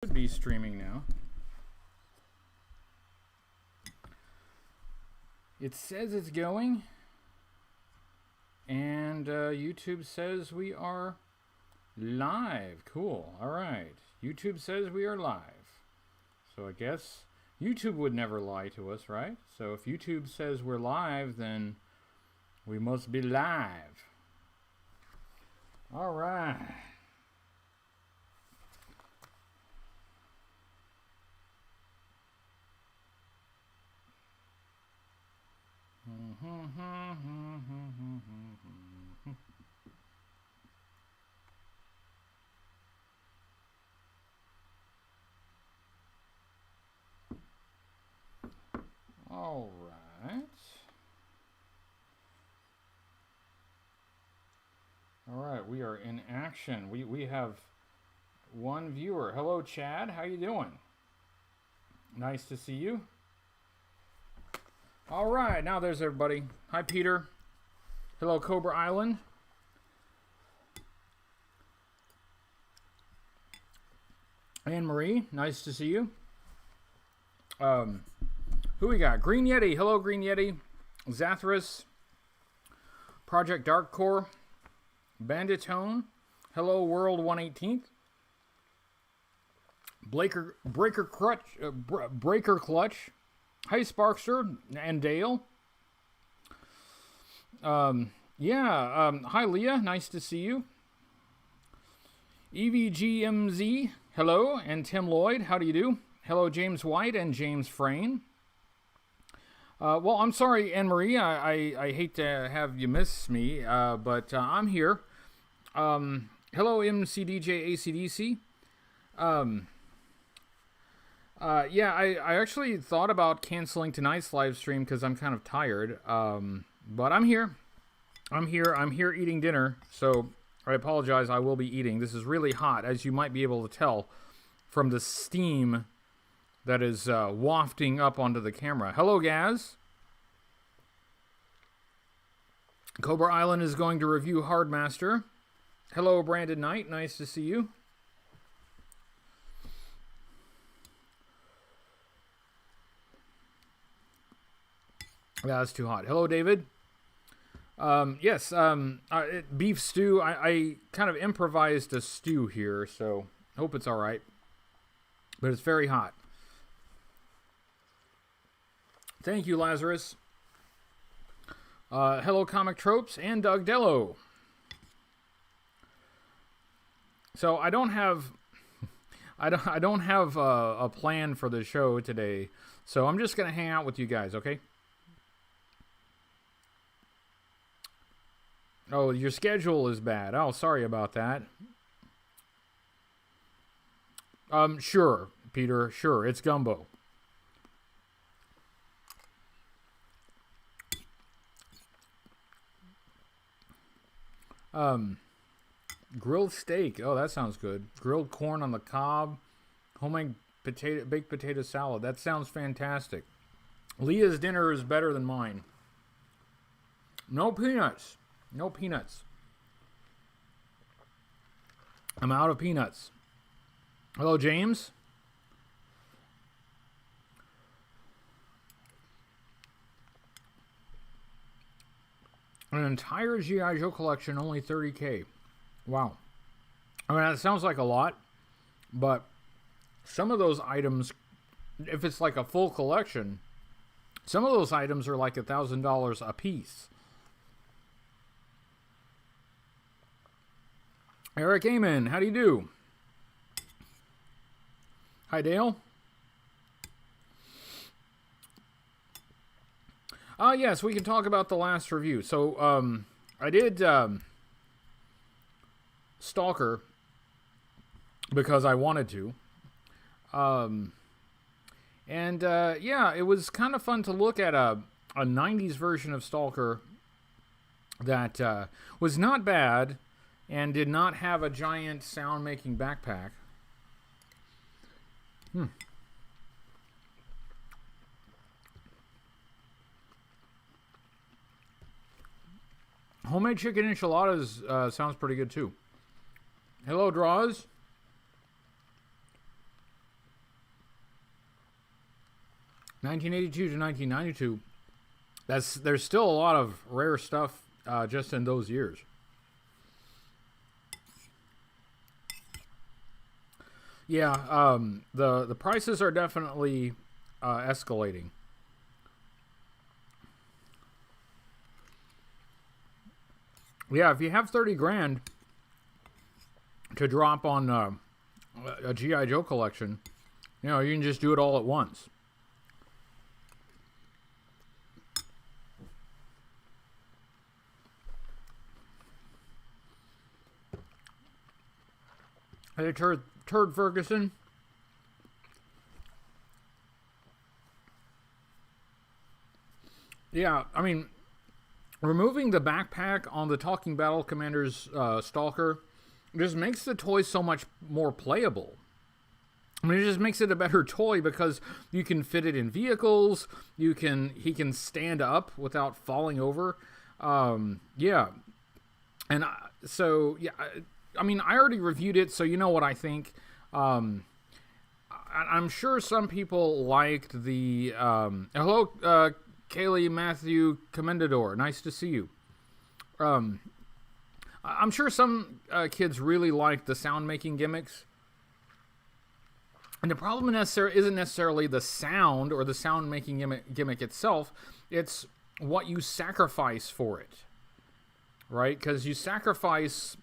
Should be streaming now. It says it's going, and YouTube says we are live. Cool. All right. YouTube says we are live. So I guess YouTube would never lie to us, right? So if YouTube says we're live, then we must be live. All right. All right. All right, we are in action. We have one viewer. Hello, Chad. How you doing? Nice to see you. All right, now there's everybody. Hi, Peter. Hello, Cobra Island. Anne Marie, nice to see you. Who we got? Green Yeti. Hello, Green Yeti. Zathras. Project Dark Core. Banditone. Hello, World 118th. Breaker Clutch. Hi, Sparkster and Dale. Hi, Leah. Nice to see you. EVGMZ. Hello. And Tim Lloyd. How do you do? Hello, James White and James Frayne. Well, I'm sorry, Anne-Marie. I hate to have you miss me, but I'm here. Hello, MCDJ ACDC. I actually thought about canceling tonight's live stream because I'm kind of tired. But I'm here. I'm here eating dinner. So I apologize. I will be eating. This is really hot, as you might be able to tell from the steam that is wafting up onto the camera. Hello, Gaz. Cobra Island is going to review Hardmaster. Hello, Brandon Knight. Nice to see you. Yeah, that's too hot. Hello, David. Yes, beef stew. I kind of improvised a stew here, so hope it's all right. But it's very hot. Thank you, Lazarus. Hello, Comic Tropes and Doug Dello. So I don't have a plan for the show today. So I'm just gonna hang out with you guys, okay? Oh, your schedule is bad. Oh, sorry about that. Sure, Peter. Sure, it's gumbo. Grilled steak. Oh, that sounds good. Grilled corn on the cob. Homemade baked potato salad. That sounds fantastic. Leah's dinner is better than mine. No peanuts. No peanuts. I'm out of peanuts. Hello, James. An entire G.I. Joe collection, only $30K. Wow. I mean, that sounds like a lot, but some of those items, if it's like a full collection, some of those items are like $1,000 a piece. Eric Amen, how do you do? Hi, Dale. Yes, we can talk about the last review. So, I did Stalker because I wanted to. It was kind of fun to look at a 90s version of Stalker that was not bad and did not have a giant sound-making backpack. Homemade chicken enchiladas sounds pretty good too. Hello, Draws. 1982 to 1992. There's still a lot of rare stuff just in those years. Yeah, the prices are definitely escalating. Yeah, if you have 30 grand to drop on a G.I. Joe collection, you know, you can just do it all at once. Hey, Turd Ferguson. Yeah, I mean, removing the backpack on the Talking Battle Commander's Stalker just makes the toy so much more playable. I mean, it just makes it a better toy because you can fit it in vehicles. He can stand up without falling over. Yeah, and so yeah. I mean, I already reviewed it, so you know what I think. I'm sure some people liked the... hello, Kaylee Matthew Commendador. Nice to see you. I'm sure some kids really liked the sound-making gimmicks. And the problem isn't necessarily the sound or the sound-making gimmick itself. It's what you sacrifice for it. Right? Because you sacrifice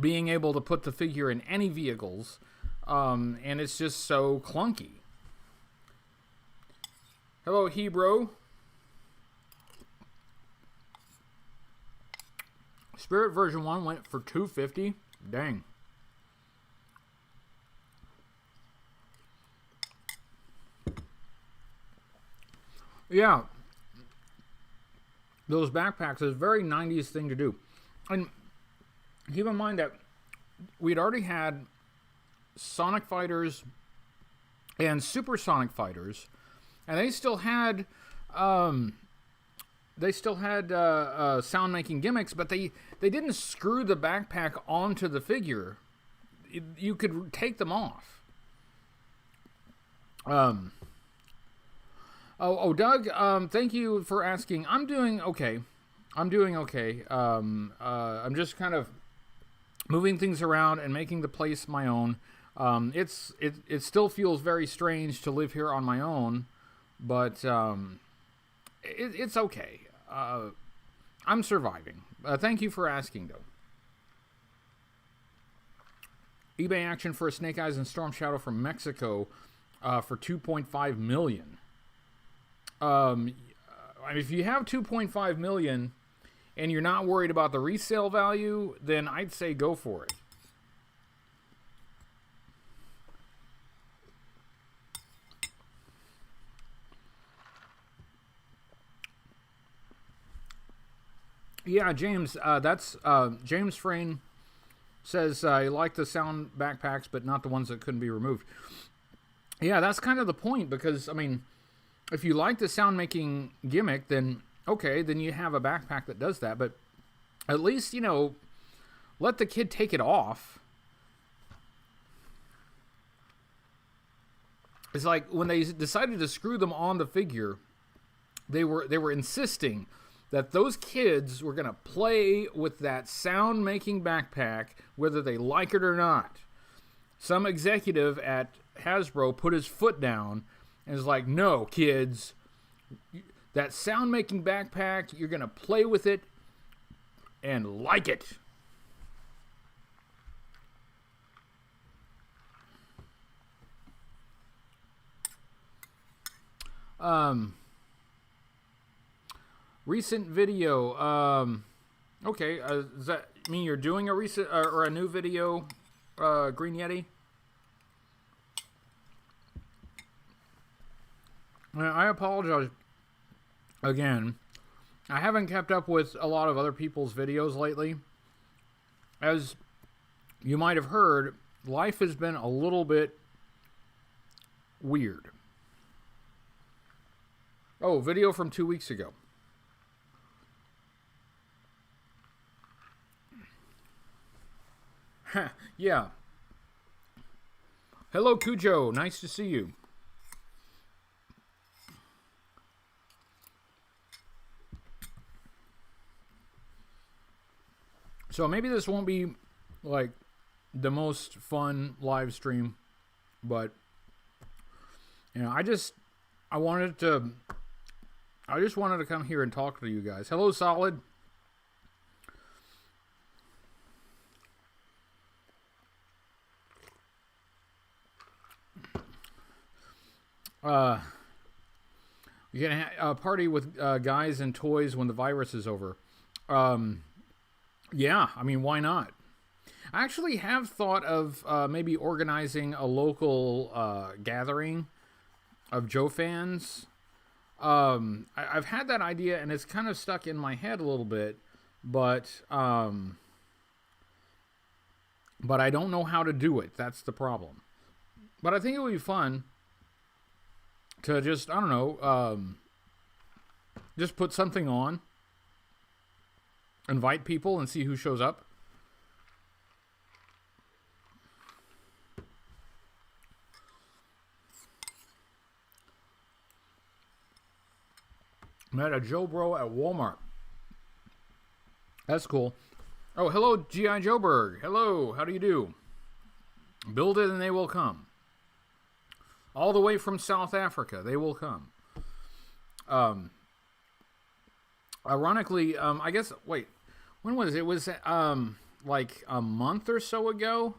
being able to put the figure in any vehicles, and it's just so clunky. Hello, Hebrew. Spirit version 1 went for $250. Dang. Yeah. Those backpacks is a very 90s thing to do. And keep in mind that we'd already had Sonic Fighters and Supersonic Fighters, and they still had sound making gimmicks, but they didn't screw the backpack onto the figure. You could take them off. Doug, thank you for asking. I'm doing okay. I'm just kind of moving things around and making the place my own. It still feels very strange to live here on my own, but it's okay. I'm surviving. Thank you for asking, though. eBay action for a Snake Eyes and Storm Shadow from Mexico for $2.5 million. If you have $2.5 million and you're not worried about the resale value, then I'd say go for it. Yeah, James, that's James Frayne says he liked the sound backpacks, but not the ones that couldn't be removed. Yeah, that's kind of the point, because, I mean, if you like the sound making gimmick, then okay, then you have a backpack that does that, but at least, you know, let the kid take it off. It's like when they decided to screw them on the figure, they were insisting that those kids were going to play with that sound making backpack whether they like it or not. Some executive at Hasbro put his foot down and was like, no, kids, that sound-making backpack, you're going to play with it and like it. Recent video. Okay, does that mean you're doing a recent or a new video, Green Yeti? I apologize again. I haven't kept up with a lot of other people's videos lately. As you might have heard, life has been a little bit weird. Oh, video from 2 weeks ago. Yeah. Hello, Cujo. Nice to see you. So maybe this won't be like the most fun live stream, but you know, I just wanted to come here and talk to you guys. Hello, Solid. You're gonna party with guys and toys when the virus is over. Yeah, I mean, why not? I actually have thought of maybe organizing a local gathering of Joe fans. I've had that idea, and it's kind of stuck in my head a little bit, but I don't know how to do it. That's the problem. But I think it would be fun to just, I don't know, just put something on, invite people, and see who shows up. Met a Joe Bro at Walmart. That's cool. Oh, hello, G.I. Joeberg. Hello, how do you do? Build it and they will come. All the way from South Africa, they will come. Ironically, I guess, wait, when was it? It was like a month or so ago.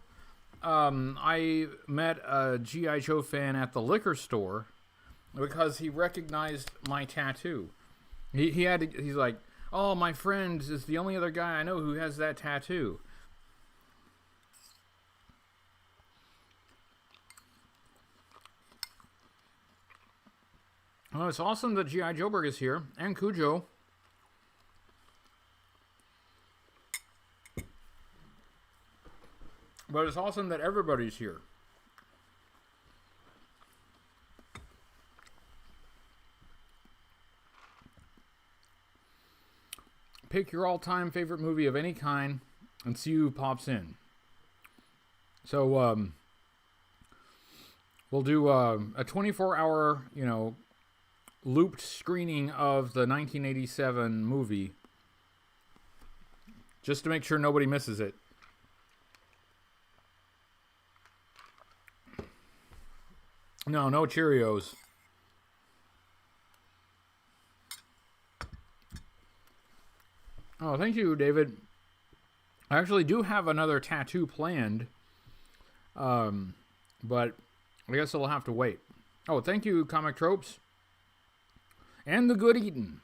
I met a G.I. Joe fan at the liquor store because he recognized my tattoo. He's like, oh, my friend is the only other guy I know who has that tattoo. Well, it's awesome that G.I. Joeberg is here, and Cujo. But it's awesome that everybody's here. Pick your all-time favorite movie of any kind and see who pops in. So, we'll do a 24-hour, you know, looped screening of the 1987 movie just to make sure nobody misses it. No Cheerios. Oh, thank you, David. I actually do have another tattoo planned, but I guess it'll have to wait. Oh, thank you, Comic Tropes. And the Good Eatin'.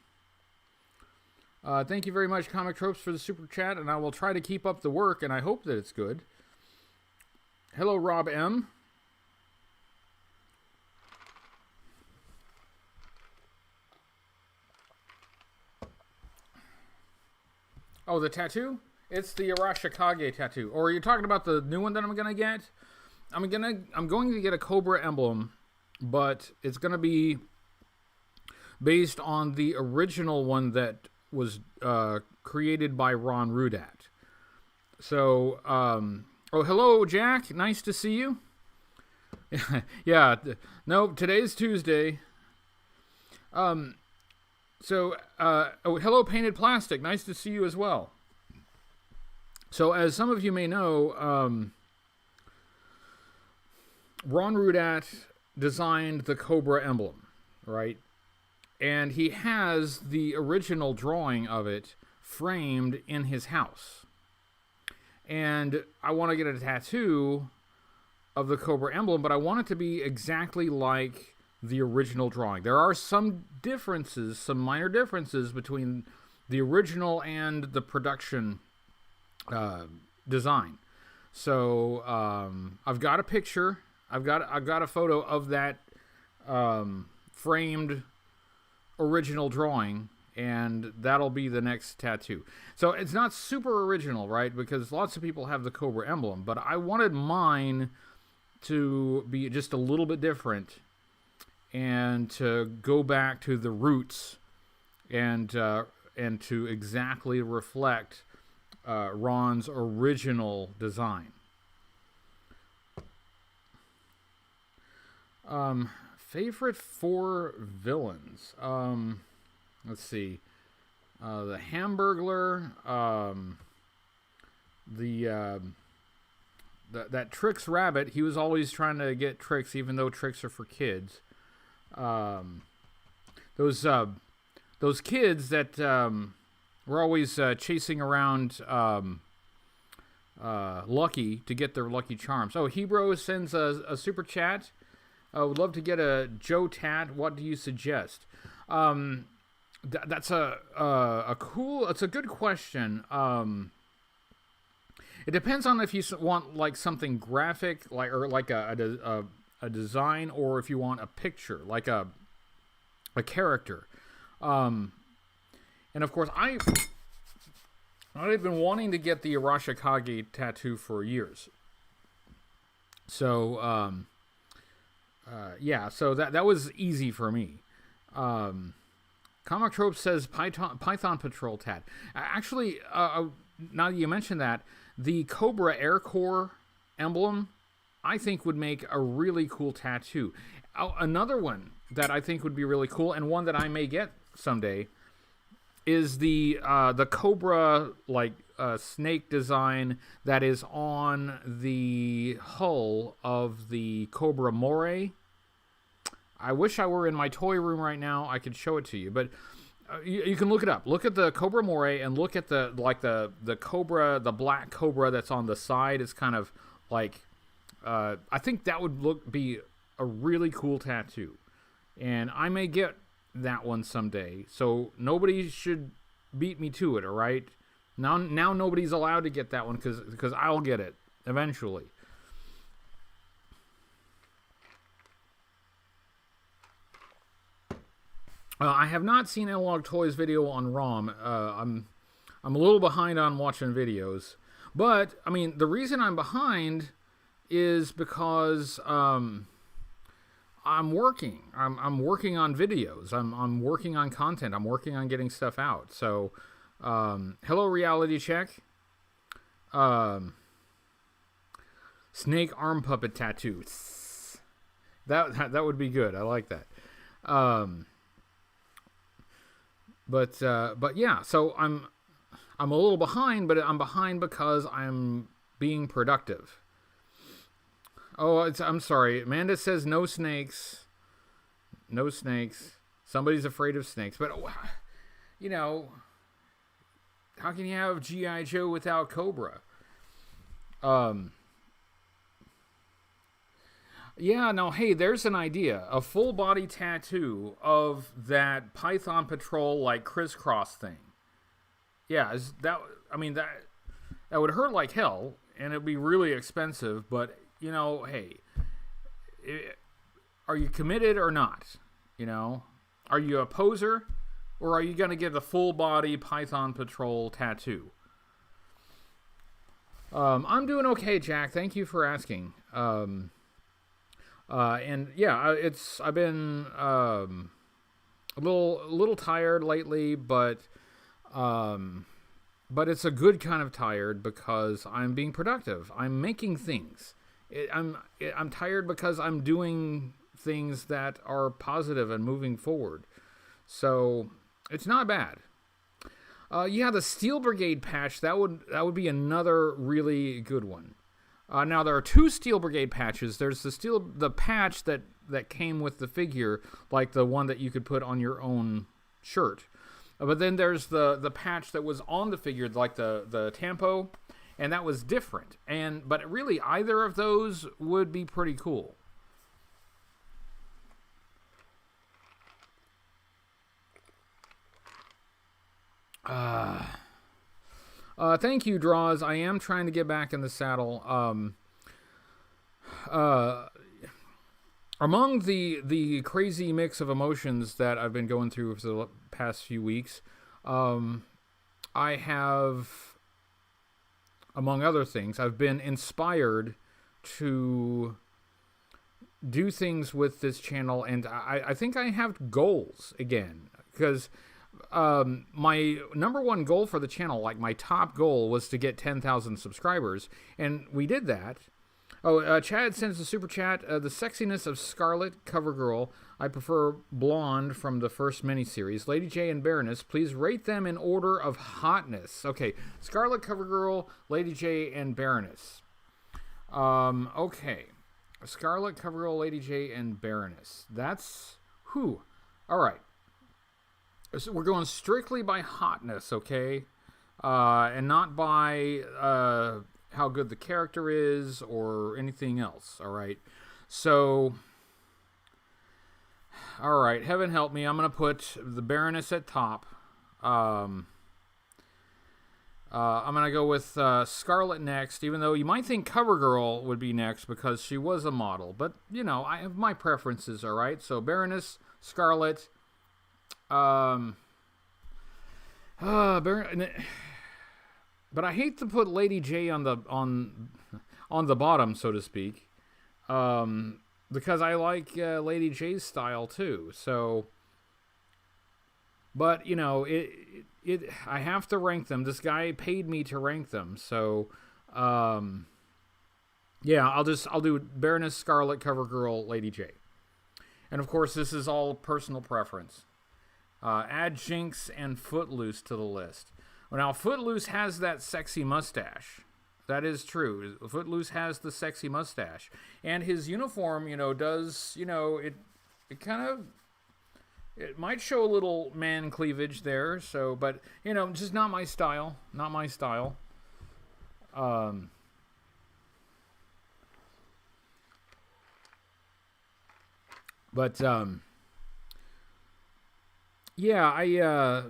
Thank you very much, Comic Tropes, for the super chat, and I will try to keep up the work, and I hope that it's good. Hello, Rob M. Oh, the tattoo? It's the Arashikage tattoo. Or are you talking about the new one that I'm gonna get? I'm going to get a Cobra emblem, but it's gonna be based on the original one that was created by Ron Rudat. So, oh, hello, Jack. Nice to see you. Yeah, no, today's Tuesday. So, oh, hello, Painted Plastic. Nice to see you as well. So, as some of you may know, Ron Rudat designed the Cobra emblem, right? And he has the original drawing of it framed in his house. And I want to get a tattoo of the Cobra emblem, but I want it to be exactly like the original drawing. There are some differences, some minor differences between the original and the production design. So I've got a picture. I've got a photo of that framed original drawing, and that'll be the next tattoo. So it's not super original, right? Because lots of people have the Cobra emblem, but I wanted mine to be just a little bit different and to go back to the roots and to exactly reflect Ron's original design. Favorite 4 villains. Let's see. The Hamburglar. that Trix rabbit, he was always trying to get Trix, even though Trix are for kids. Those kids that were always chasing around Lucky to get their Lucky Charms. Oh, Hebro sends a super chat. I would love to get a Joe Tat. What do you suggest? That's a cool. It's a good question. It depends on if you want like something graphic, like a design, or if you want a picture, like a character. And of course, I've been wanting to get the Arashikage tattoo for years. So yeah, so that was easy for me. Comic Trope says Python Patrol tat. Actually, now that you mention that, the Cobra Air Corps emblem, I think would make a really cool tattoo. Another one that I think would be really cool, and one that I may get someday, is the Cobra snake design that is on the hull of the Cobra Moray. I wish I were in my toy room right now. I could show it to you, but you can look it up. Look at the Cobra Moray and look at the Cobra, the black Cobra that's on the side. It's kind of like I think that would be a really cool tattoo, and I may get that one someday. So nobody should beat me to it. All right, now nobody's allowed to get that one because I'll get it eventually. I have not seen Analog Toys video on ROM. I'm a little behind on watching videos, but I mean the reason I'm behind is because I'm working. I'm working on videos. I'm working on content. I'm working on getting stuff out. So, hello Reality Check. Snake arm puppet tattoo. That would be good. I like that. But yeah, so I'm a little behind, but I'm behind because I'm being productive. Oh, I'm sorry. Amanda says no snakes. No snakes. Somebody's afraid of snakes. But, you know, how can you have G.I. Joe without Cobra? Yeah, no, hey, there's an idea. A full body tattoo of that Python Patrol, like, crisscross thing. Yeah, that would hurt like hell, and it'd be really expensive, but, you know, hey, are you committed or not? You know? Are you a poser, or are you going to get a full body Python Patrol tattoo? I'm doing okay, Jack. Thank you for asking. And yeah, I've been a little tired lately, but it's a good kind of tired because I'm being productive. I'm making things. I'm tired because I'm doing things that are positive and moving forward. So it's not bad. Yeah, the Steel Brigade patch, that would be another really good one. Now, there are two Steel Brigade patches. There's the patch that came with the figure, like the one that you could put on your own shirt. But then there's the patch that was on the figure, like the Tampo, and that was different. But really, either of those would be pretty cool. Thank you, Draws. I am trying to get back in the saddle. Among the crazy mix of emotions that I've been going through for the past few weeks, I have, among other things, I've been inspired to do things with this channel, and I think I have goals again, because my number one goal for the channel, like my top goal, was to get 10,000 subscribers, and we did that. Oh, Chad sends a super chat. The sexiness of Scarlet CoverGirl. I prefer blonde from the first miniseries. Lady J and Baroness, please rate them in order of hotness. Okay, Scarlet CoverGirl, Lady J, and Baroness. Okay. Scarlet CoverGirl, Lady J, and Baroness. That's... whew. All right. So we're going strictly by hotness, okay? And not by how good the character is or anything else, all right? So, all right, heaven help me. I'm going to put the Baroness at top. I'm going to go with Scarlet next, even though you might think CoverGirl would be next because she was a model. But, you know, I have my preferences, all right? So, Baroness, Scarlet, but I hate to put Lady J on the bottom, so to speak, because I like Lady J's style too. So, but you know, I have to rank them. This guy paid me to rank them, so yeah, I'll do Baroness, Scarlet, CoverGirl, Lady J, and of course this is all personal preference. Add Jinx and Footloose to the list. Well, now, Footloose has that sexy mustache. That is true. Footloose has the sexy mustache. And his uniform, you know, does, you know, it kind of, it might show a little man cleavage there. So, but, you know, just not my style. Not my style. Yeah,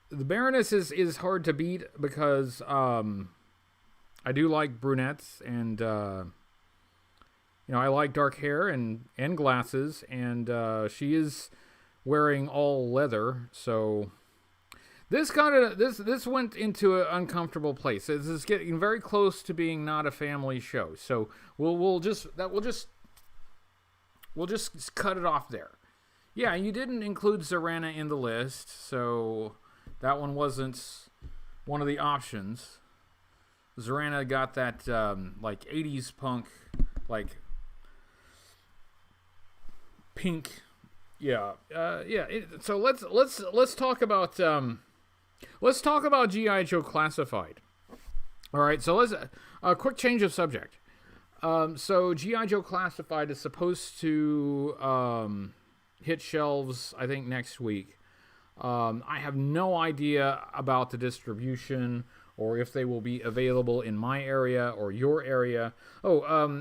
the Baroness is hard to beat because I do like brunettes and you know, I like dark hair and glasses, and she is wearing all leather, so this went into an uncomfortable place. This is getting very close to being not a family show, so we'll just cut it off there. Yeah, you didn't include Zorana in the list, so that one wasn't one of the options. Zorana got that like 80s punk, like pink. Yeah, so let's talk about G.I. Joe Classified. All right, so let's a quick change of subject. So G.I. Joe Classified is supposed to hit shelves, I think, next week. I have no idea about the distribution or if they will be available in my area or your area.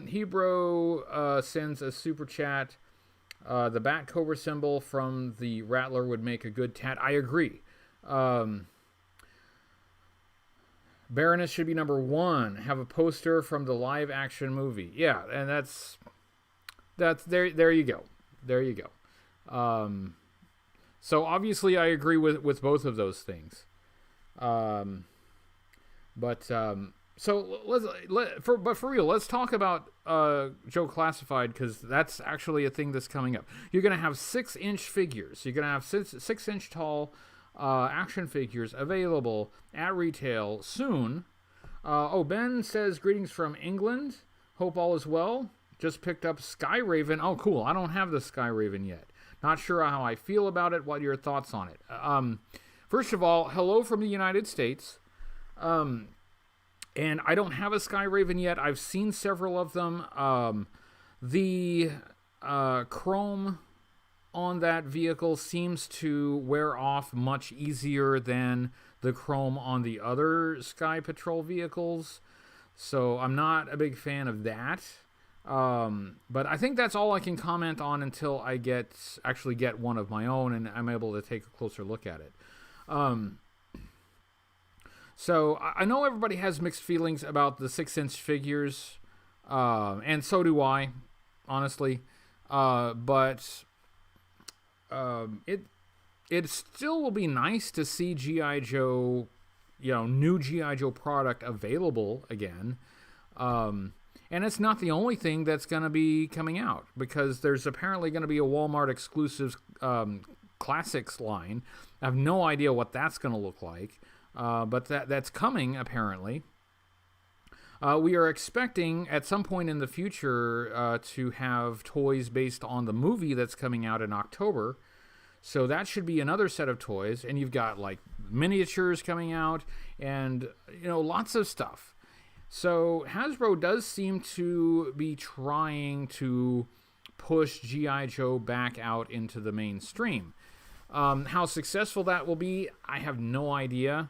Hebrew sends a super chat. The Bat Cobra symbol from the Rattler would make a good tat. I agree. Baroness should be number 1. Have a poster from the live action movie. Yeah, and that's there you go. There you go. So obviously I agree with both of those things. So for real, let's talk about Joe Classified, because that's actually a thing that's coming up. You're going to have 6-inch figures. You're going to have 6-inch tall action figures available at retail soon. Ben says, greetings from England. Hope all is well. Just picked up Sky Raven. Oh, cool. I don't have the Sky Raven yet. Not sure how I feel about it. What are your thoughts on it? First of all, hello from the United States. And I don't have a Sky Raven yet. I've seen several of them. The chrome on that vehicle seems to wear off much easier than the chrome on the other Sky Patrol vehicles. So I'm not a big fan of that. But I think that's all I can comment on until I actually get one of my own and I'm able to take a closer look at it. So I know everybody has mixed feelings about the 6-inch figures, and so do I, honestly. But it still will be nice to see G.I. Joe, new G.I. Joe product available again. And it's not the only thing that's going to be coming out, because there's apparently going to be a Walmart exclusive Classics line. I have no idea what that's going to look like, but that's coming, apparently. We are expecting at some point in the future to have toys based on the movie that's coming out in October. So that should be another set of toys. And you've got like miniatures coming out and, lots of stuff. So Hasbro does seem to be trying to push G.I. Joe back out into the mainstream. How successful that will be, I have no idea.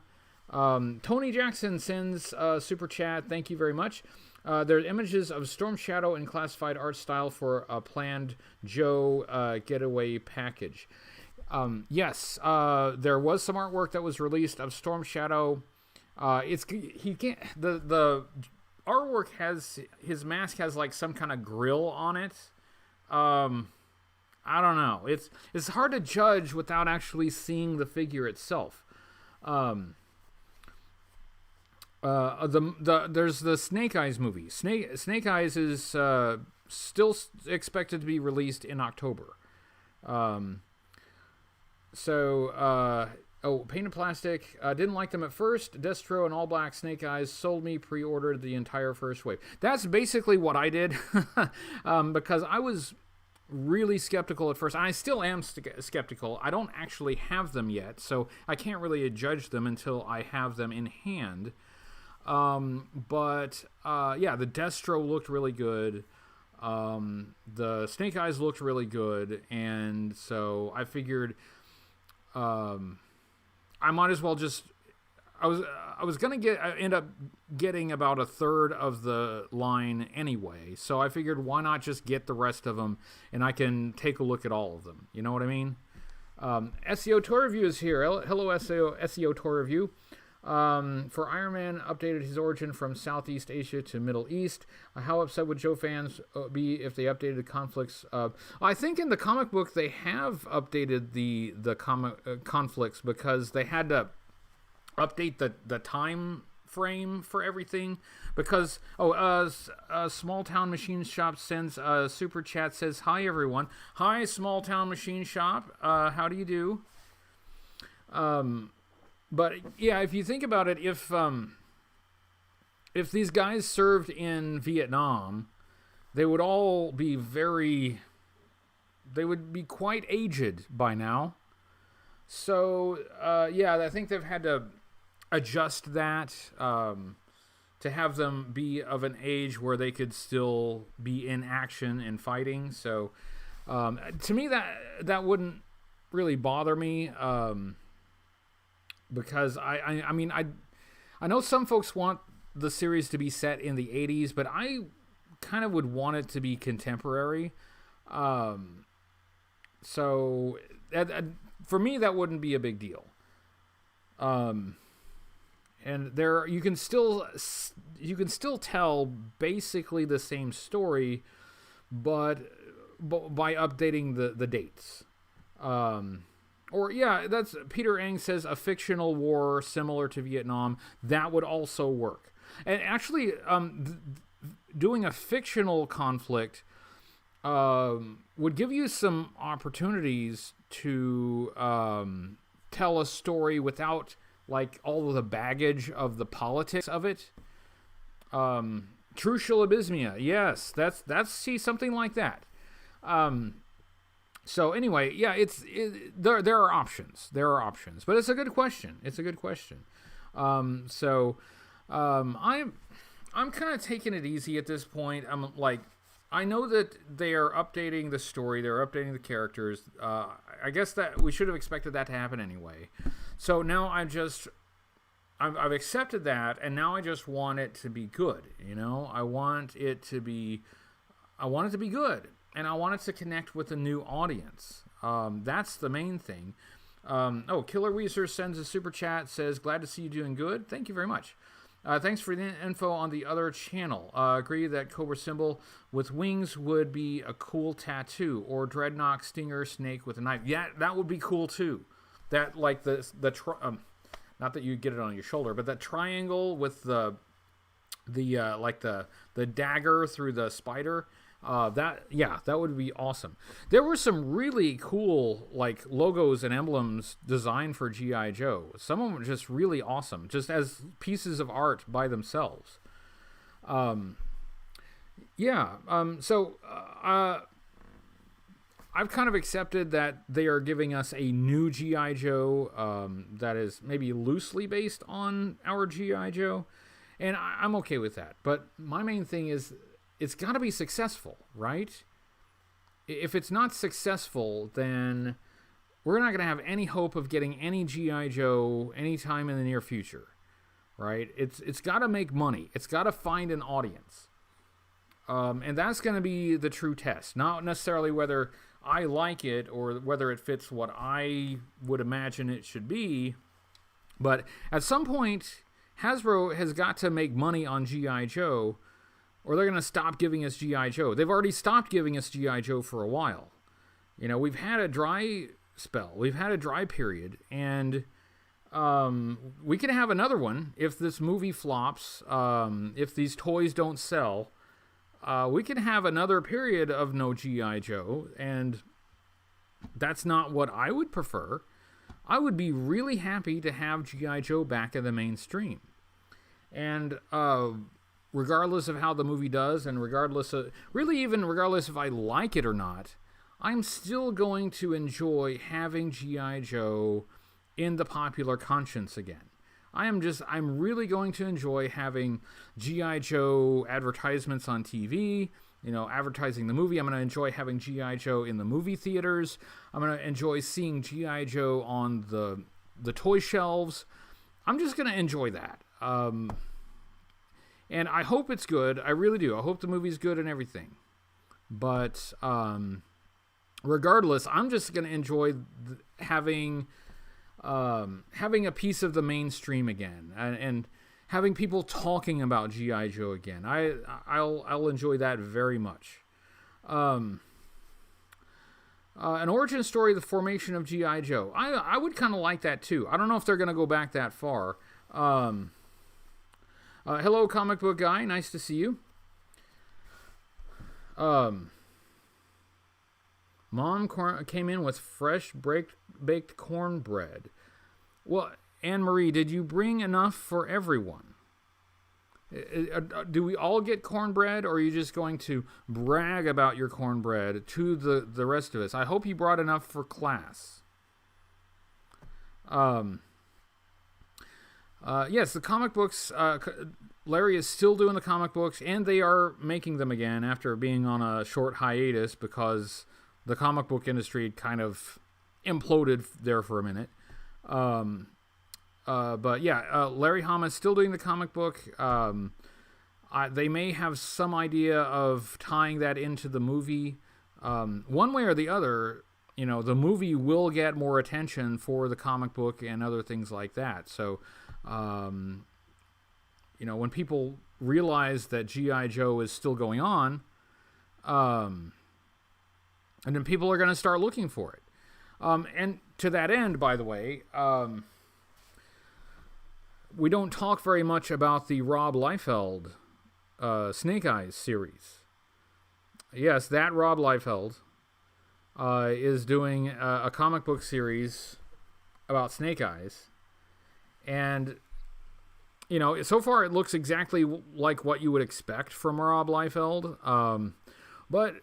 Tony Jackson sends a super chat. Thank you very much. There are images of Storm Shadow in classified art style for a planned Joe getaway package. Yes, there was some artwork that was released of Storm Shadow. The artwork has, his mask has like some kind of grill on it. I don't know. It's hard to judge without actually seeing the figure itself. There's the Snake Eyes movie. Snake Eyes is still expected to be released in October. Painted Plastic. Didn't like them at first. Destro and All Black Snake Eyes sold me, pre-ordered the entire first wave. That's basically what I did because I was really skeptical at first. I still am skeptical. I don't actually have them yet, so I can't really judge them until I have them in hand. The Destro looked really good. The Snake Eyes looked really good, and so I figured I might as well just. I was gonna end up getting about a third of the line anyway, so I figured why not just get the rest of them, and I can take a look at all of them. You know what I mean? SEO Tour Review is here. Hello, SEO Tour Review. For Iron Man, updated his origin from Southeast Asia to Middle East. How upset would Joe fans be if they updated the conflicts? I think in the comic book they have updated the conflicts because they had to update the time frame for everything. Because Small Town Machine Shop sends a super chat, says, "Hi everyone, hi Small Town Machine Shop. How do you do?" But yeah, if you think about it, if these guys served in Vietnam, they would all be they would be quite aged by now. So I think they've had to adjust that to have them be of an age where they could still be in action and fighting. So to me, that wouldn't really bother me. Because I mean I know some folks want the series to be set in the 80s, but I kind of would want it to be contemporary. So for me, that wouldn't be a big deal. And you can still tell basically the same story, but by updating the dates. That's Peter Eng says a fictional war similar to Vietnam. That would also work. And actually, doing a fictional conflict would give you some opportunities to tell a story without like all of the baggage of the politics of it. True Shilabismia, yes, that's something like that. So anyway, yeah, there are options. There are options, but it's a good question. I'm kind of taking it easy at this point. I'm like, I know that they are updating the story, they're updating the characters. I guess that we should have expected that to happen anyway. So now I've accepted that, and now I just want it to be good. I want it to be good. And I want it to connect with a new audience. That's the main thing. Killer Weezer sends a super chat, says, "Glad to see you doing good." Thank you very much. Thanks for the info on the other channel. Agree that Cobra symbol with wings would be a cool tattoo, or Dreadnought Stinger snake with a knife. Yeah, that would be cool too. That like not that you get it on your shoulder, but that triangle with the dagger through the spider. That would be awesome. There were some really cool like logos and emblems designed for G.I. Joe. Some of them were just really awesome, just as pieces of art by themselves. I've kind of accepted that they are giving us a new G.I. Joe that is maybe loosely based on our G.I. Joe, and I'm okay with that. But my main thing is it's got to be successful, right? If it's not successful, then we're not going to have any hope of getting any G.I. Joe anytime in the near future, right? It's got to make money. It's got to find an audience. And that's going to be the true test. Not necessarily whether I like it or whether it fits what I would imagine it should be. But at some point, Hasbro has got to make money on G.I. Joe, or they're going to stop giving us G.I. Joe. They've already stopped giving us G.I. Joe for a while. You know, we've had a dry spell. We've had a dry period. And we could have another one if this movie flops, if these toys don't sell. We can have another period of no G.I. Joe, and that's not what I would prefer. I would be really happy to have G.I. Joe back in the mainstream. And regardless of how the movie does, and regardless if I like it or not, I'm still going to enjoy having G.I. Joe in the popular conscience again. I'm really going to enjoy having G.I. Joe advertisements on TV, advertising the movie. I'm going to enjoy having G.I. Joe in the movie theaters. I'm going to enjoy seeing G.I. Joe on the toy shelves. I'm just going to enjoy that. And I hope it's good. I really do. I hope the movie's good and everything. But regardless, I'm just going to enjoy having a piece of the mainstream again, and having people talking about G.I. Joe again. I'll enjoy that very much. An origin story, the formation of G.I. Joe. I would kind of like that too. I don't know if they're going to go back that far. Hello, comic book guy. Nice to see you. Mom came in with fresh baked cornbread. Well, Anne-Marie, did you bring enough for everyone? Do we all get cornbread, or are you just going to brag about your cornbread to the rest of us? I hope you brought enough for class. Yes, the comic books, Larry is still doing the comic books, and they are making them again after being on a short hiatus because the comic book industry kind of imploded there for a minute. But yeah, Larry Hama is still doing the comic book. They may have some idea of tying that into the movie. One way or the other, the movie will get more attention for the comic book and other things like that. So, when people realize that G.I. Joe is still going on, and then people are going to start looking for it. And to that end, by the way, we don't talk very much about the Rob Liefeld Snake Eyes series. Yes, that Rob Liefeld is doing a comic book series about Snake Eyes. And, so far it looks exactly like what you would expect from Rob Liefeld. But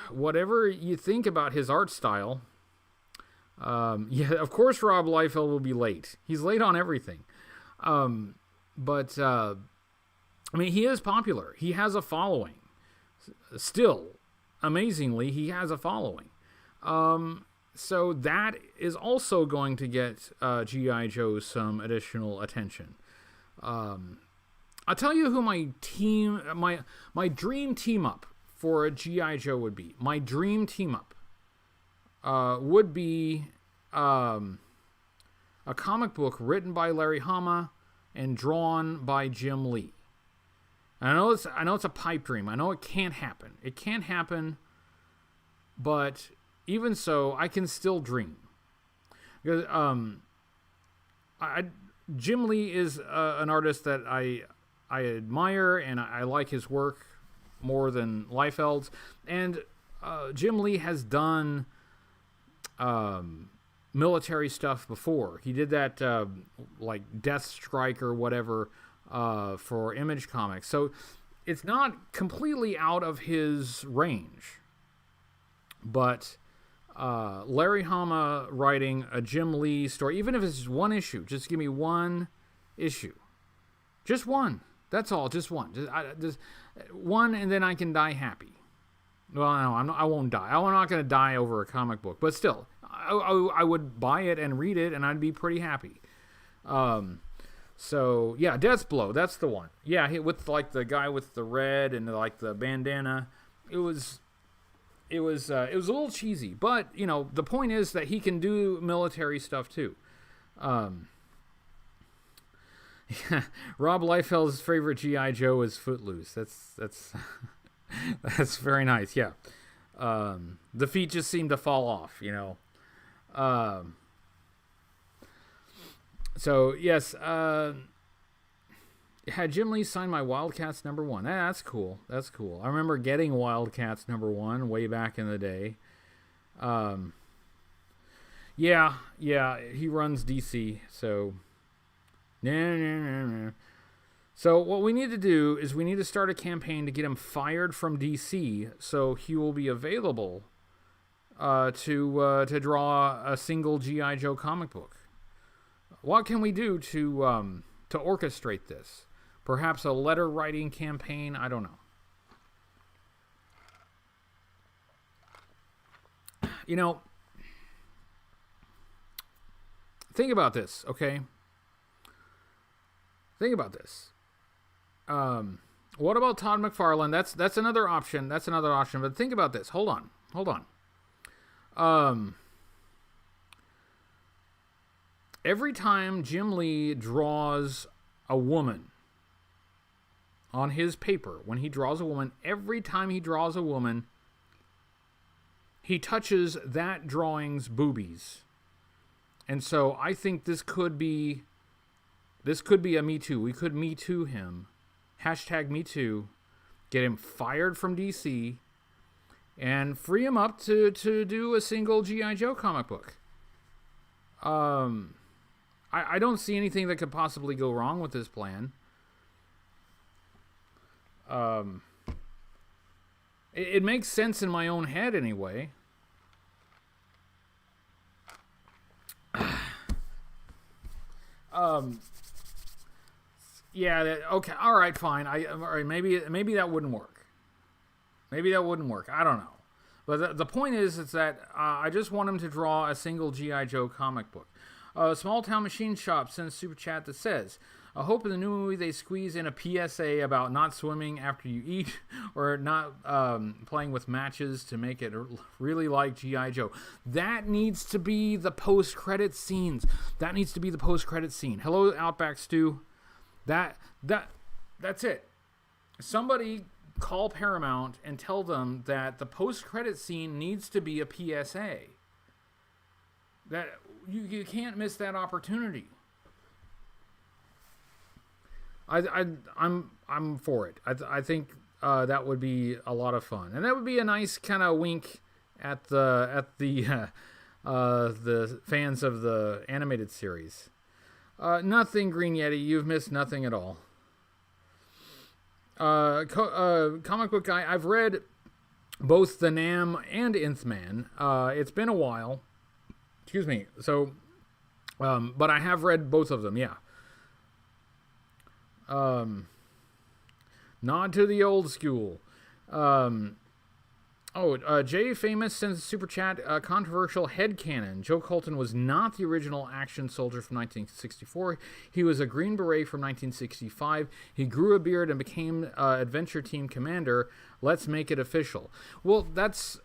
whatever you think about his art style, of course Rob Liefeld will be late. He's late on everything. But he is popular. He has a following. Still, amazingly, he has a following. So that is also going to get G.I. Joe some additional attention. I'll tell you who my dream team up for a G.I. Joe would be. My dream team up would be a comic book written by Larry Hama and drawn by Jim Lee. And I know it's a pipe dream. I know it can't happen. It can't happen, but even so, I can still dream. Because Jim Lee is an artist that I admire, and I like his work more than Liefeld's. And Jim Lee has done military stuff before. He did that like Death Strike or whatever for Image Comics. So it's not completely out of his range. But Larry Hama writing a Jim Lee story, even if it's just one issue, just give me one issue. Just one. That's all. Just one. Just one, and then I can die happy. Well, no, I won't die. I'm not going to die over a comic book. But still, I would buy it and read it, and I'd be pretty happy. So, yeah, Death's Blow. That's the one. Yeah, with like the guy with the red and like the bandana. It was a little cheesy, but you know the point is that he can do military stuff too. Yeah, Rob Liefeld's favorite GI Joe is Footloose. That's that's very nice. Yeah, the feet just seem to fall off. You know. So yes. Had Jim Lee sign my Wildcats #1. That's cool. That's cool. I remember getting Wildcats #1 way back in the day. Yeah, he runs DC, so So what we need to do is we need to start a campaign to get him fired from DC, so he will be available to draw a single G.I. Joe comic book. What can we do to orchestrate this? Perhaps a letter writing campaign? I don't know. You know, think about this, okay? Think about this. What about Todd McFarlane? That's another option. That's another option. But think about this. Hold on. Every time Jim Lee draws a woman on his paper, when he draws a woman, every time he draws a woman, he touches that drawing's boobies. And so I think this could be a Me Too. We could Me Too him. Hashtag Me Too. Get him fired from DC and free him up to do a single G.I. Joe comic book. I don't see anything that could possibly go wrong with this plan. It makes sense in my own head anyway. Yeah. Okay. All right. Fine. All right. Maybe that wouldn't work. Maybe that wouldn't work. I don't know. But the point is that I just want him to draw a single G.I. Joe comic book. Small Town Machine Shop sends a super chat that says, I hope in the new movie they squeeze in a PSA about not swimming after you eat or not playing with matches to make it really like G.I. Joe. That needs to be the post-credit scenes. That needs to be the post-credit scene. Hello, Outback Stew. That's it. Somebody call Paramount and tell them that the post-credit scene needs to be a PSA. That you can't miss that opportunity. I'm for it. I think that would be a lot of fun, and that would be a nice kind of wink at the fans of the animated series. Nothing, Green Yeti. You've missed nothing at all. Comic book guy. I've read both the Nam and Nth Man. It's been a while. Excuse me. So, but I have read both of them. Yeah. Nod to the old school. Jay Famous sends a super chat. Controversial headcanon. Joe Colton was not the original action soldier from 1964. He was a Green Beret from 1965. He grew a beard and became Adventure Team Commander. Let's make it official. Well, that's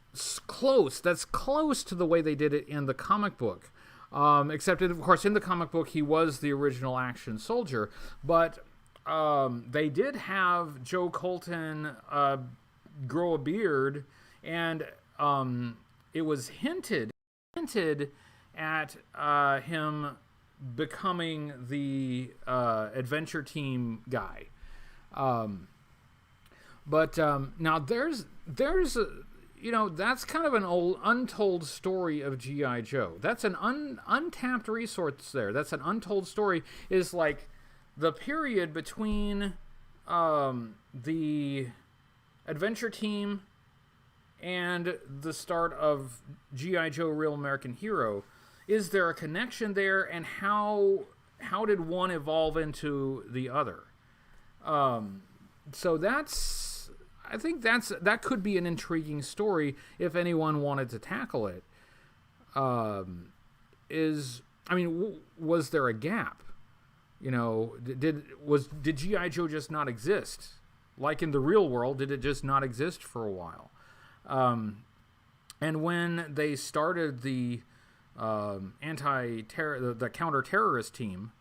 close. That's close to the way they did it in the comic book. Except, of course, in the comic book, he was the original action soldier. But they did have Joe Colton grow a beard, and it was hinted at him becoming the Adventure Team guy. But now there's that's kind of an old untold story of G.I. Joe. That's an untapped resource there. That's an untold story. Is like the period between the Adventure Team and the start of G.I. Joe Real American Hero? Is there a connection there, and how did one evolve into the other? So I think that could be an intriguing story if anyone wanted to tackle it. Was there a gap? You know, did G.I. Joe just not exist? Like in the real world, did it just not exist for a while? And when they started the the counter-terrorist team,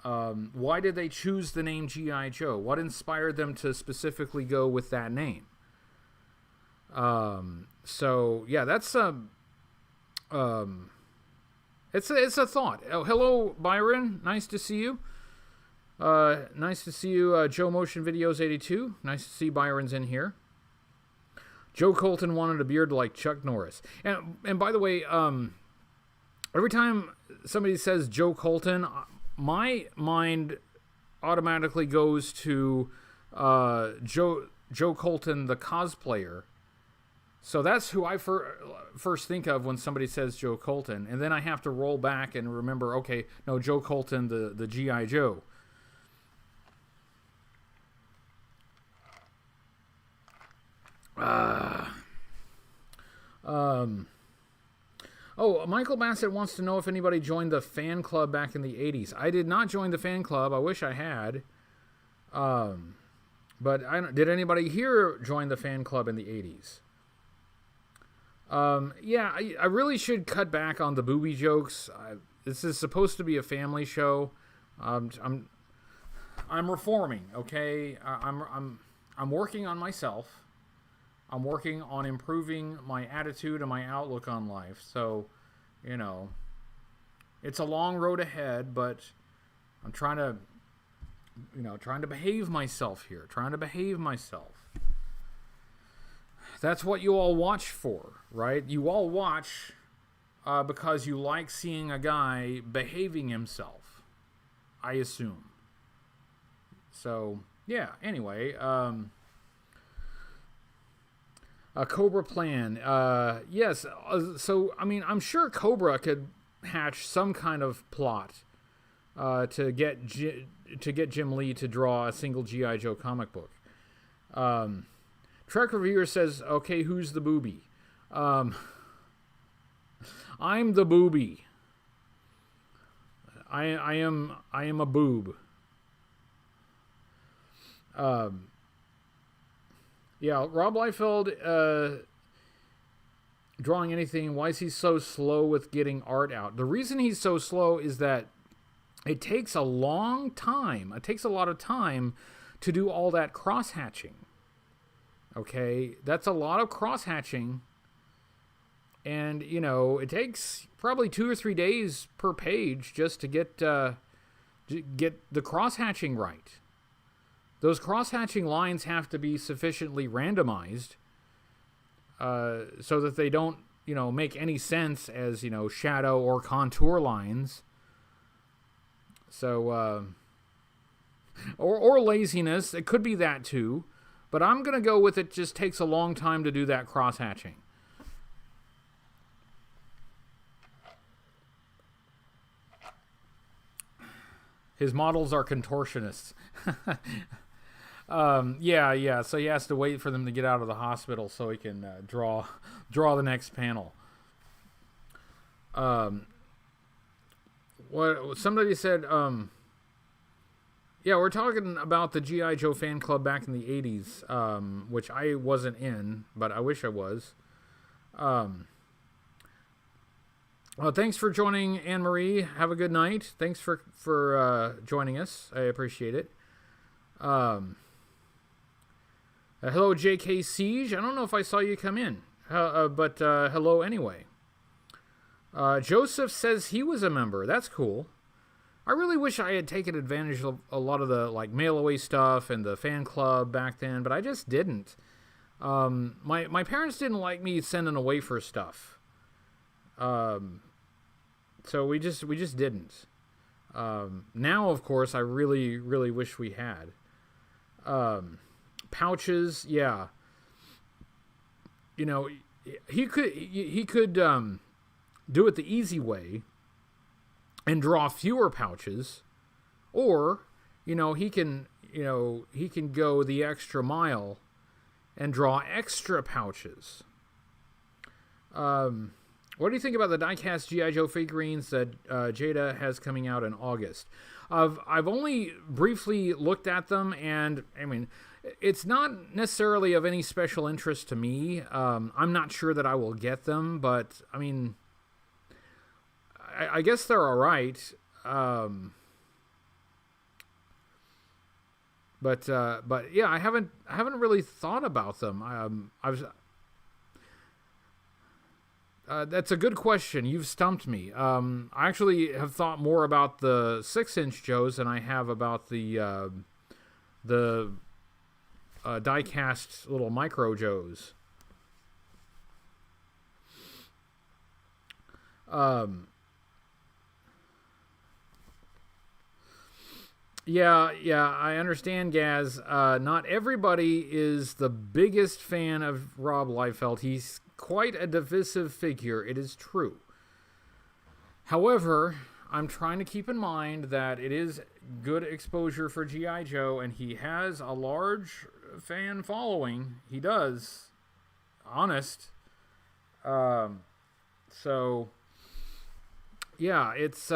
why did they choose the name G.I. Joe? What inspired them to specifically go with that name? So yeah, that's it's a thought. Oh, hello, Byron. Nice to see you. Nice to see you, Joe Motion Videos 82. Nice to see Byron's in here. Joe Colton wanted a beard like Chuck Norris. And by the way, every time somebody says Joe Colton, my mind automatically goes to Joe Colton, the cosplayer. So that's who I first think of when somebody says Joe Colton. And then I have to roll back and remember, okay, no, Joe Colton, the G.I. Joe. Oh, Michael Bassett wants to know if anybody joined the fan club back in the 80s. I did not join the fan club. I wish I had. But did anybody here join the fan club in the 80s? Yeah, I really should cut back on the booby jokes. This is supposed to be a family show. I'm reforming, okay? I'm working on myself. I'm working on improving my attitude and my outlook on life. So, you know, it's a long road ahead, but I'm trying to behave myself here. Trying to behave myself. That's what you all watch for, right? You all watch because you like seeing a guy behaving himself, I assume. So, yeah, anyway, a Cobra plan. Yes. So, I mean, I'm sure Cobra could hatch some kind of plot to get Jim Lee to draw a single G.I. Joe comic book. Trek Reviewer says, okay, who's the booby? I'm the booby. I am a boob. Yeah, Rob Liefeld, drawing anything. Why is he so slow with getting art out? The reason he's so slow is that it takes a long time. It takes a lot of time to do all that cross-hatching. Okay? That's a lot of cross-hatching. And, you know, it takes probably 2 or 3 days per page just to get the cross-hatching right. Those cross-hatching lines have to be sufficiently randomized so that they don't, you know, make any sense as, you know, shadow or contour lines. So, or laziness. It could be that too. But I'm going to go with it just takes a long time to do that cross-hatching. His models are contortionists. Yeah. So he has to wait for them to get out of the hospital so he can draw the next panel. What somebody said? Yeah, we're talking about the G.I. Joe fan club back in the 80s, which I wasn't in, but I wish I was. Well, thanks for joining, Anne Marie. Have a good night. Thanks for joining us. I appreciate it. Hello, J.K. Siege. I don't know if I saw you come in, but hello anyway. Joseph says he was a member. That's cool. I really wish I had taken advantage of a lot of the like mail-away stuff and the fan club back then, but I just didn't. My parents didn't like me sending away for stuff. So we just didn't. Now, of course, I really, really wish we had. Pouches, yeah. You know, he could do it the easy way and draw fewer pouches, or he can go the extra mile and draw extra pouches. What do you think about the diecast G.I. Joe figurines that Jada has coming out in August? I've only briefly looked at them, and I mean, it's not necessarily of any special interest to me. I'm not sure that I will get them, but I mean, I guess they're all right. But yeah, I haven't really thought about them. That's a good question. You've stumped me. I actually have thought more about the 6-inch Joes than I have about the die-cast little micro Joes. Yeah, I understand, Gaz. Not everybody is the biggest fan of Rob Liefeld. He's quite a divisive figure, it is true. However, I'm trying to keep in mind that it is good exposure for G.I. Joe, and he has a large fan following. He does. Honest. So, yeah, it's...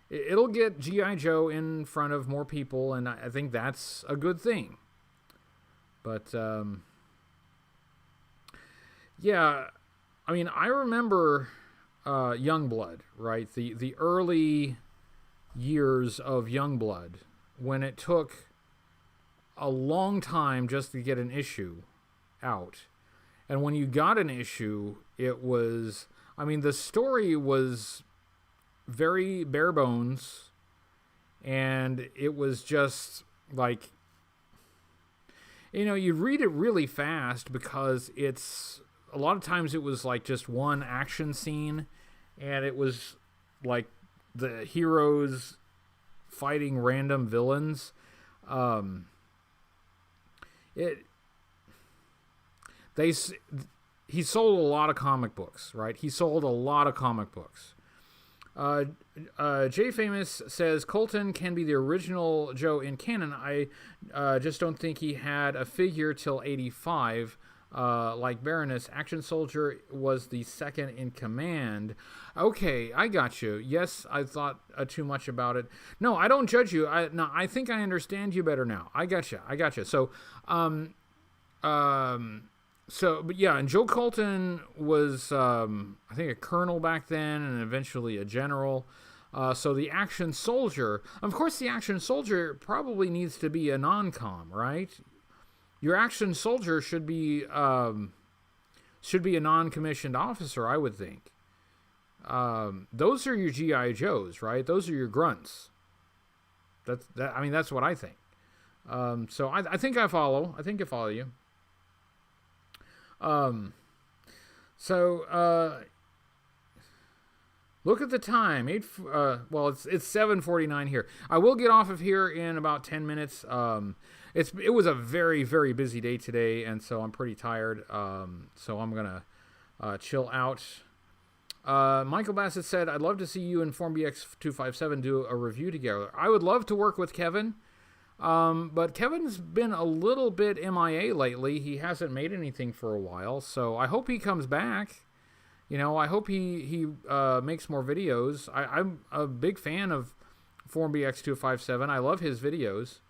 It'll get G.I. Joe in front of more people, and I think that's a good thing. But, yeah, I mean, I remember Youngblood, right? The early years of Youngblood, when it took a long time just to get an issue out. And when you got an issue, it was... I mean, the story was very bare bones, and it was just like, you read it really fast because it's a lot of times it was like just one action scene, and it was like the heroes fighting random villains. He sold a lot of comic books, right? He sold a lot of comic books. Jay Famous says Colton can be the original Joe in canon. I just don't think he had a figure till 85. Like Baroness, Action Soldier was the second in command. Okay, I got you. Yes, I thought too much about it. No, I don't judge you. I think I understand you better now. I got you. So, but yeah, and Joe Colton was, I think, a colonel back then, and eventually a general. So the Action Soldier, of course, the Action Soldier probably needs to be a non-com, right? Your Action Soldier should be a non-commissioned officer, I would think. Those are your GI Joes, right? Those are your grunts. I mean, that's what I think. So I think I follow. I think I follow you. Look at the time. It's 7:49 here. I will get off of here in about 10 minutes. It was a very, very busy day today, and so I'm pretty tired. So I'm gonna chill out. Michael Bassett said, "I'd love to see you and FormBX257 do a review together." I would love to work with Kevin. But Kevin's been a little bit MIA lately. He hasn't made anything for a while, so I hope he comes back. I hope he makes more videos. I'm a big fan of FormBX257. I love his videos.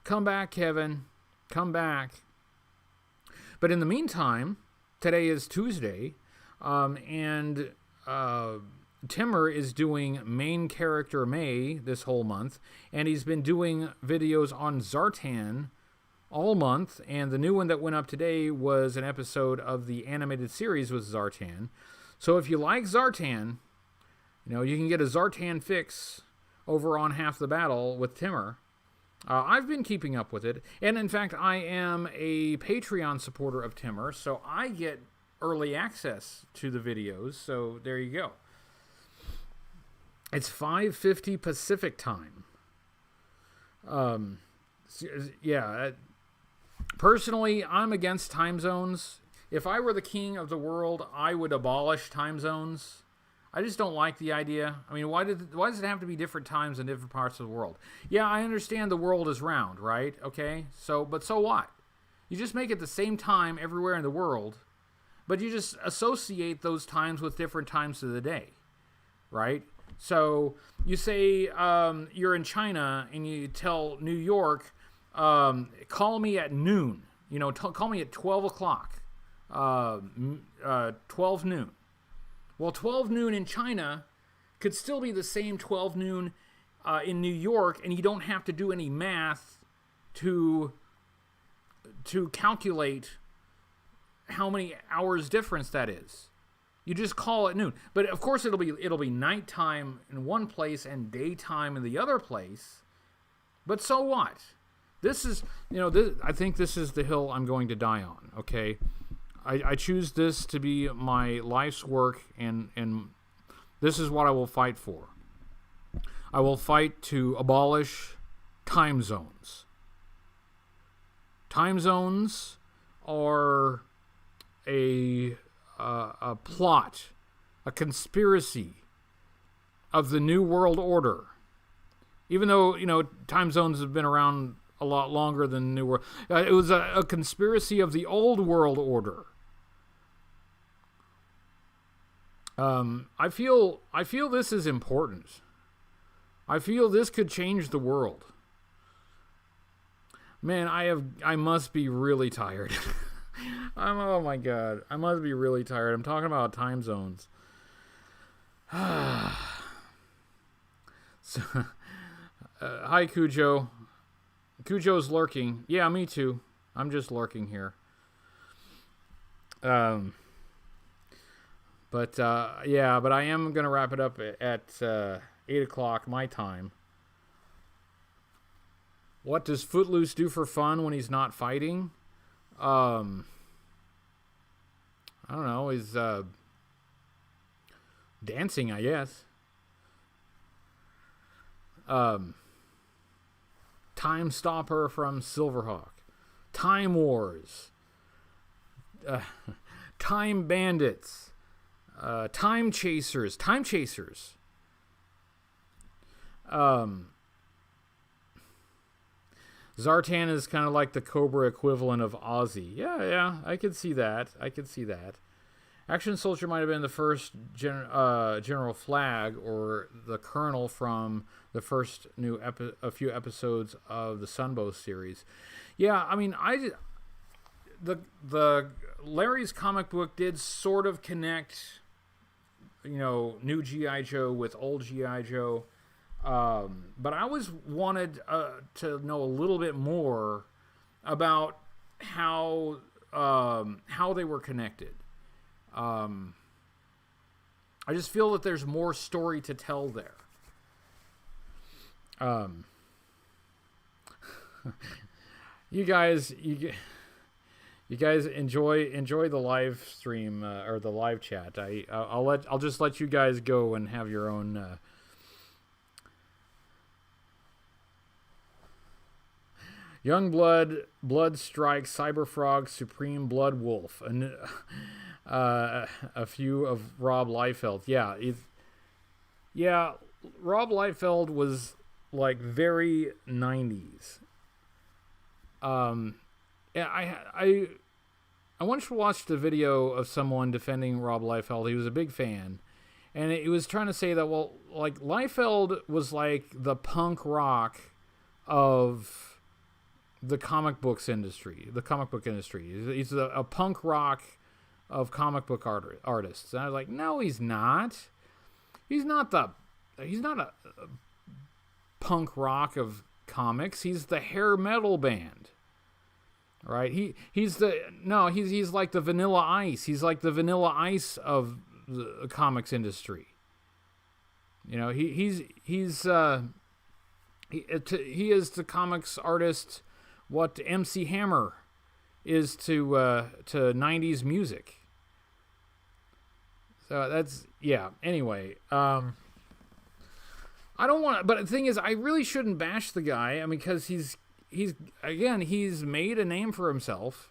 Come back, Kevin. Come back. But in the meantime, today is Tuesday, and Timmer is doing main character May this whole month, and he's been doing videos on Zartan all month, and the new one that went up today was an episode of the animated series with Zartan. So if you like Zartan, you can get a Zartan fix over on Half the Battle with Timmer. I've been keeping up with it, and in fact, I am a Patreon supporter of Timmer, so I get early access to the videos, so there you go. It's 5:50 Pacific time. yeah. Personally, I'm against time zones. If I were the king of the world, I would abolish time zones. I just don't like the idea. I mean, why does it have to be different times in different parts of the world? Yeah, I understand the world is round, right? Okay, but so what? You just make it the same time everywhere in the world, but you just associate those times with different times of the day, right? So you say you're in China and you tell New York, call me at noon. Call me at 12 o'clock, 12 noon. Well, 12 noon in China could still be the same 12 noon in New York, and you don't have to do any math to calculate how many hours difference that is. You just call it noon. But of course it'll be nighttime in one place and daytime in the other place. But so what? This is, I think this is the hill I'm going to die on, okay? I choose this to be my life's work, and this is what I will fight for. I will fight to abolish time zones. Time zones are a plot, a conspiracy of the New World Order. Even though, time zones have been around a lot longer than the New World. It was a conspiracy of the Old World Order. I feel this is important. I feel this could change the world. Man, I must be really tired. Oh my God, I must be really tired. I'm talking about time zones. So, hi Cujo. Cujo's lurking. Yeah, me too. I'm just lurking here. But I am going to wrap it up at 8 o'clock my time. What does Footloose do for fun when he's not fighting? I don't know. He's dancing, I guess. Time Stopper from Silverhawk. Time Wars. Time Bandits. Time Chasers. Zartan is kind of like the Cobra equivalent of Ozzy. Yeah, I could see that. Action Soldier might have been the first General Flag or the Colonel from the first a few episodes of the Sunbow series. Yeah, I mean, the Larry's comic book did sort of connect, new G.I. Joe with old G.I. Joe. But I always wanted to know a little bit more about how they were connected. I just feel that there's more story to tell there. You guys enjoy the live stream or the live chat. I'll just let you guys go and have your own. Youngblood, Blood Strike, Cyberfrog, Supreme Blood Wolf, and a few of Rob Liefeld. Yeah, Rob Liefeld was like very 90s. I once watched a video of someone defending Rob Liefeld. He was a big fan, and he was trying to say that, well, like, Liefeld was like the punk rock of the comic book industry. He's a punk rock of comic book artists. And I was like, no, he's not. He's not a punk rock of comics. He's the hair metal band. Right? He's like the Vanilla Ice. He's like the Vanilla Ice of the comics industry. He is the comics artist what MC Hammer is to 90s music. So that's, yeah. Anyway, I don't want to, but the thing is, I really shouldn't bash the guy. I mean, because he's he's made a name for himself,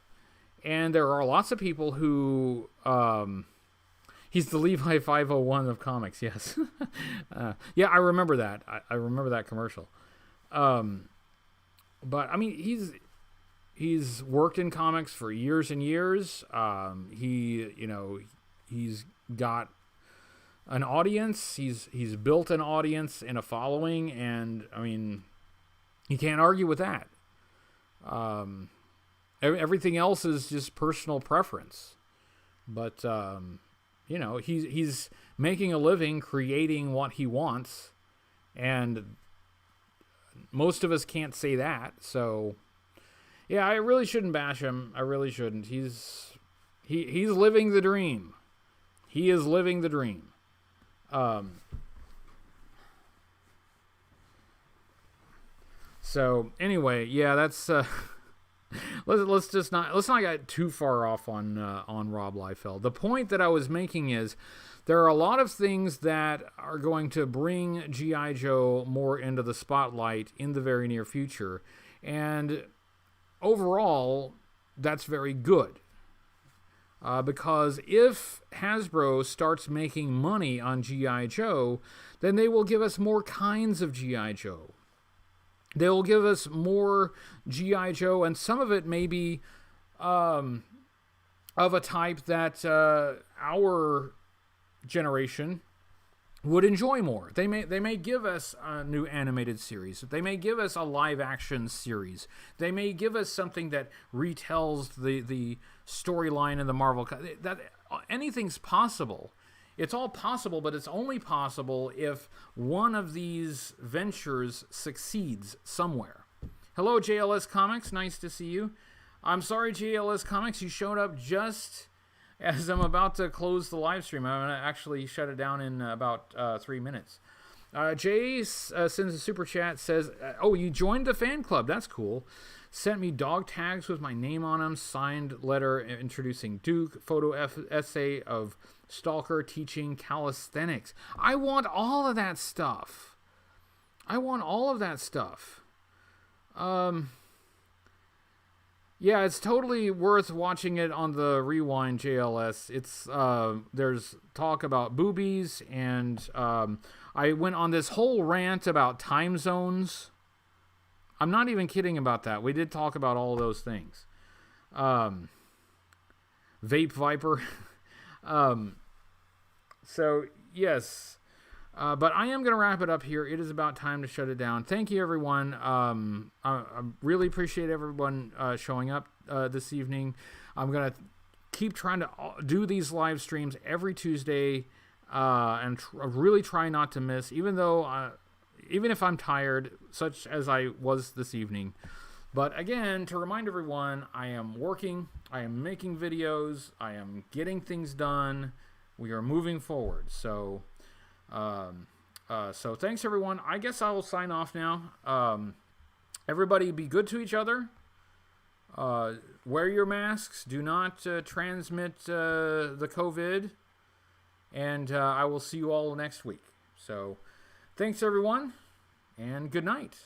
and there are lots of people who he's the Levi 501 of comics. Yes, yeah, I remember that. I remember that commercial. But I mean, he's worked in comics for years and years. He's got an audience. He's built an audience and a following, and I mean, you can't argue with that. Everything else is just personal preference. But he's making a living creating what he wants, and most of us can't say that. So yeah, I really shouldn't bash him. I really shouldn't. He's living the dream. He is living the dream. So anyway, yeah, that's let's not get too far off on Rob Liefeld. The point that I was making is there are a lot of things that are going to bring G.I. Joe more into the spotlight in the very near future, and overall, that's very good. Because if Hasbro starts making money on G.I. Joe, then they will give us more kinds of G.I. Joe. They will give us more G.I. Joe, and some of it may be of a type that our generation would enjoy more. They may give us a new animated series. They may give us a live action series. They may give us something that retells the storyline in the Marvel. That anything's possible. It's all possible, but it's only possible if one of these ventures succeeds somewhere. Hello, JLS Comics. Nice to see you. I'm sorry, JLS Comics, you showed up just as I'm about to close the live stream. I'm going to actually shut it down in about 3 minutes. Jay sends a super chat, says, oh, you joined the fan club. That's cool. Sent me dog tags with my name on them, signed letter introducing Duke, photo essay of Stalker teaching calisthenics. I want all of that stuff. Yeah, it's totally worth watching it on the Rewind JLS. It's there's talk about boobies, and I went on this whole rant about time zones. I'm not even kidding about that. We did talk about all of those things. Vape Viper. So, yes. But I am going to wrap it up here. It is about time to shut it down. Thank you, everyone. I really appreciate everyone showing up this evening. I'm going to keep trying to do these live streams every Tuesday and really try not to miss, even if I'm tired, such as I was this evening. But again, to remind everyone, I am working, I am making videos, I am getting things done. We are moving forward. So thanks, everyone. I guess I will sign off now. Everybody be good to each other. Wear your masks. Do not transmit the COVID. And I will see you all next week. So thanks, everyone, and good night.